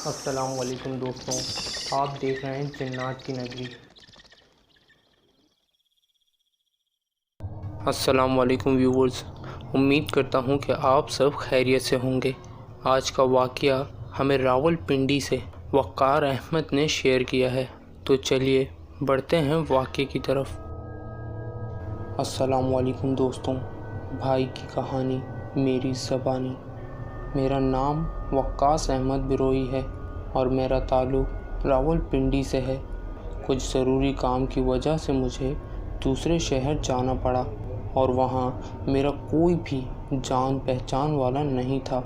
السلام علیکم دوستوں، آپ دیکھ رہے ہیں جنات کی نگری۔ السلام علیکم ویورز، امید کرتا ہوں کہ آپ سب خیریت سے ہوں گے۔ آج کا واقعہ ہمیں راولپنڈی سے وقار احمد نے شیئر کیا ہے، تو چلیے بڑھتے ہیں واقعے کی طرف۔ السلام علیکم دوستوں، بھائی کی کہانی میری زبانی۔ میرا نام وقار احمد بروئی ہے اور میرا تعلق راولپنڈی سے ہے۔ کچھ ضروری کام کی وجہ سے مجھے دوسرے شہر جانا پڑا اور وہاں میرا کوئی بھی جان پہچان والا نہیں تھا۔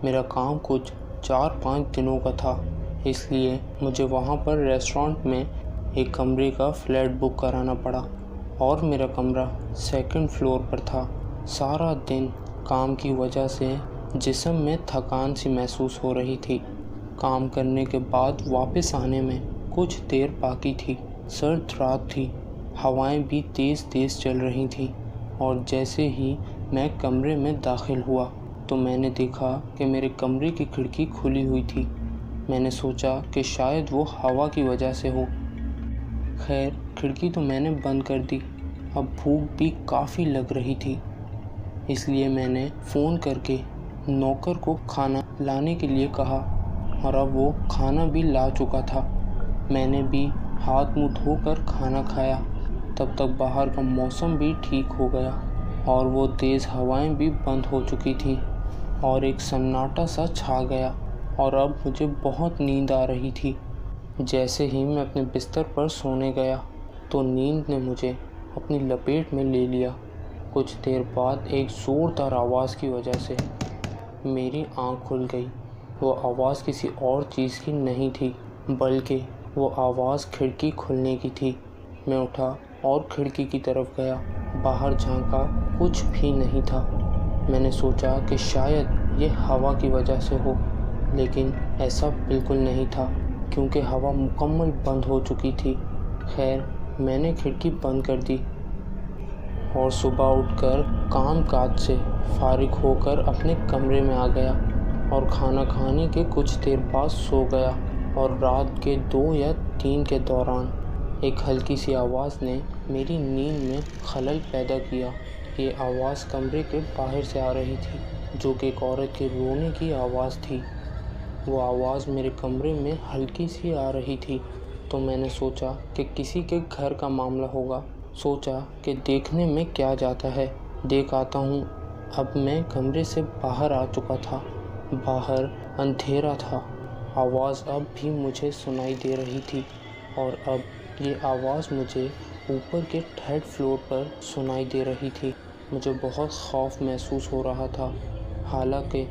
میرا کام کچھ 4-5 دنوں کا تھا، اس لیے مجھے وہاں پر ریسٹورنٹ میں ایک کمرے کا فلیٹ بک کرانا پڑا اور میرا کمرہ 2nd فلور پر تھا۔ سارا دن کام کی وجہ سے جسم میں تھکان سی محسوس ہو رہی تھی۔ کام کرنے کے بعد واپس آنے میں کچھ دیر باقی تھی۔ سرد رات تھی، ہوائیں بھی تیز تیز چل رہی تھیں اور جیسے ہی میں کمرے میں داخل ہوا تو میں نے دیکھا کہ میرے کمرے کی کھڑکی کھلی ہوئی تھی۔ میں نے سوچا کہ شاید وہ ہوا کی وجہ سے ہو۔ خیر، کھڑکی تو میں نے بند کر دی۔ اب بھوک بھی کافی لگ رہی تھی، اس لیے میں نے فون کر کے نوکر کو کھانا لانے کے لیے کہا اور اب وہ کھانا بھی لا چکا تھا۔ میں نے بھی ہاتھ منہ دھو کر کھانا کھایا۔ تب تک باہر کا موسم بھی ٹھیک ہو گیا اور وہ تیز ہوائیں بھی بند ہو چکی تھیں اور ایک سناٹا سا چھا گیا اور اب مجھے بہت نیند آ رہی تھی۔ جیسے ہی میں اپنے بستر پر سونے گیا تو نیند نے مجھے اپنی لپیٹ میں لے لیا۔ کچھ دیر بعد ایک زوردار آواز کی وجہ سے میری آنکھ کھل گئی۔ وہ آواز کسی اور چیز کی نہیں تھی بلکہ وہ آواز کھڑکی کھلنے کی تھی۔ میں اٹھا اور کھڑکی کی طرف گیا۔ باہر جھانکا، کچھ بھی نہیں تھا۔ میں نے سوچا کہ شاید یہ ہوا کی وجہ سے ہو، لیکن ایسا بالکل نہیں تھا کیونکہ ہوا مکمل بند ہو چکی تھی۔ خیر، میں نے کھڑکی بند کر دی اور صبح اٹھ کر کام کاج سے فارغ ہو کر اپنے کمرے میں آ گیا اور کھانا کھانے کے کچھ دیر بعد سو گیا۔ اور رات کے 2 یا 3 کے دوران ایک ہلکی سی آواز نے میری نیند میں خلل پیدا کیا۔ یہ آواز کمرے کے باہر سے آ رہی تھی، جو کہ ایک عورت کے رونے کی آواز تھی۔ وہ آواز میرے کمرے میں ہلکی سی آ رہی تھی تو میں نے سوچا کہ کسی کے گھر کا معاملہ ہوگا۔ سوچا کہ دیکھنے میں کیا جاتا ہے، دیکھ آتا ہوں۔ اب میں کمرے سے باہر آ چکا تھا۔ باہر اندھیرا تھا۔ آواز اب بھی مجھے سنائی دے رہی تھی اور اب یہ آواز مجھے اوپر کے 3rd فلور پر سنائی دے رہی تھی۔ مجھے بہت خوف محسوس ہو رہا تھا، حالانکہ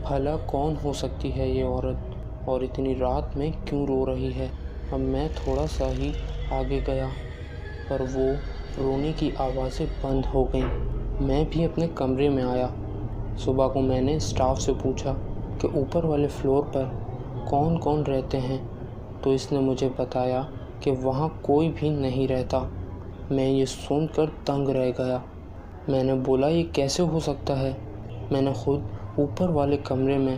بھلا کون ہو سکتی ہے یہ عورت اور اتنی رات میں کیوں رو رہی ہے۔ اب میں تھوڑا سا ہی آگے گیا پر وہ رونے کی آوازیں بند ہو گئیں۔ میں بھی اپنے کمرے میں آیا۔ صبح کو میں نے اسٹاف سے پوچھا کہ اوپر والے فلور پر کون کون رہتے ہیں تو اس نے مجھے بتایا کہ وہاں کوئی بھی نہیں رہتا۔ میں یہ سن کر دنگ رہ گیا۔ میں نے بولا، یہ کیسے ہو سکتا ہے؟ میں نے خود اوپر والے کمرے میں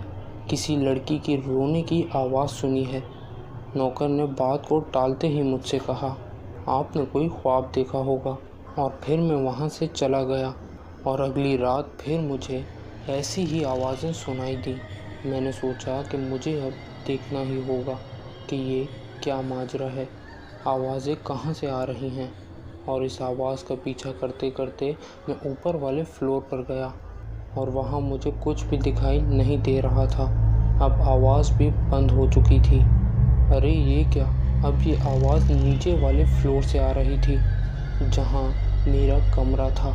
کسی لڑکی کی رونے کی آواز سنی ہے۔ نوکر نے بات کو ٹالتے ہی مجھ سے کہا، آپ نے کوئی خواب دیکھا ہوگا۔ اور پھر میں وہاں سے چلا گیا اور اگلی رات پھر مجھے ایسی ہی آوازیں سنائی دیں۔ میں نے سوچا کہ مجھے اب دیکھنا ہی ہوگا کہ یہ کیا ماجرا ہے، آوازیں کہاں سے آ رہی ہیں۔ اور اس آواز کا پیچھا کرتے کرتے میں اوپر والے فلور پر گیا اور وہاں مجھے کچھ بھی دکھائی نہیں دے رہا تھا۔ اب آواز بھی بند ہو چکی تھی۔ ارے یہ کیا! اب یہ آواز نیچے والے فلور سے آ رہی تھی جہاں میرا کمرہ تھا۔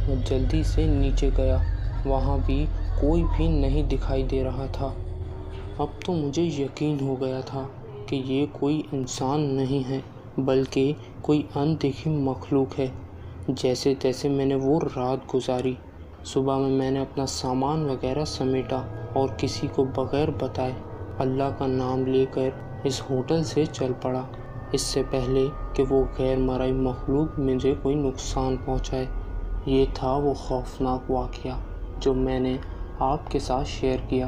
میں جلدی سے نیچے گیا، وہاں بھی کوئی بھی نہیں دکھائی دے رہا تھا۔ اب تو مجھے یقین ہو گیا تھا کہ یہ کوئی انسان نہیں ہے بلکہ کوئی اندیکھی مخلوق ہے۔ جیسے تیسے میں نے وہ رات گزاری۔ صبح میں نے اپنا سامان وغیرہ سمیٹا اور کسی کو بغیر بتائے اللہ کا نام لے کر اس ہوٹل سے چل پڑا، اس سے پہلے کہ وہ غیر مرئی مخلوق مجھے کوئی نقصان پہنچائے۔ یہ تھا وہ خوفناک واقعہ جو میں نے آپ کے ساتھ شیئر کیا۔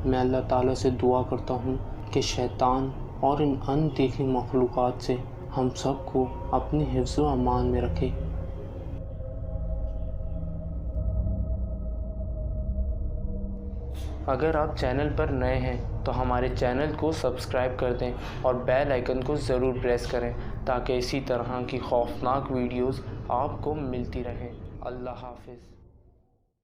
میں اللہ تعالیٰ سے دعا کرتا ہوں کہ شیطان اور ان ان دیکھی مخلوقات سے ہم سب کو اپنے حفظ و امان میں رکھے۔ اگر آپ چینل پر نئے ہیں تو ہمارے چینل کو سبسکرائب کر دیں اور بیل آئیکن کو ضرور پریس کریں تاکہ اسی طرح کی خوفناک ویڈیوز آپ کو ملتی رہیں۔ اللہ حافظ۔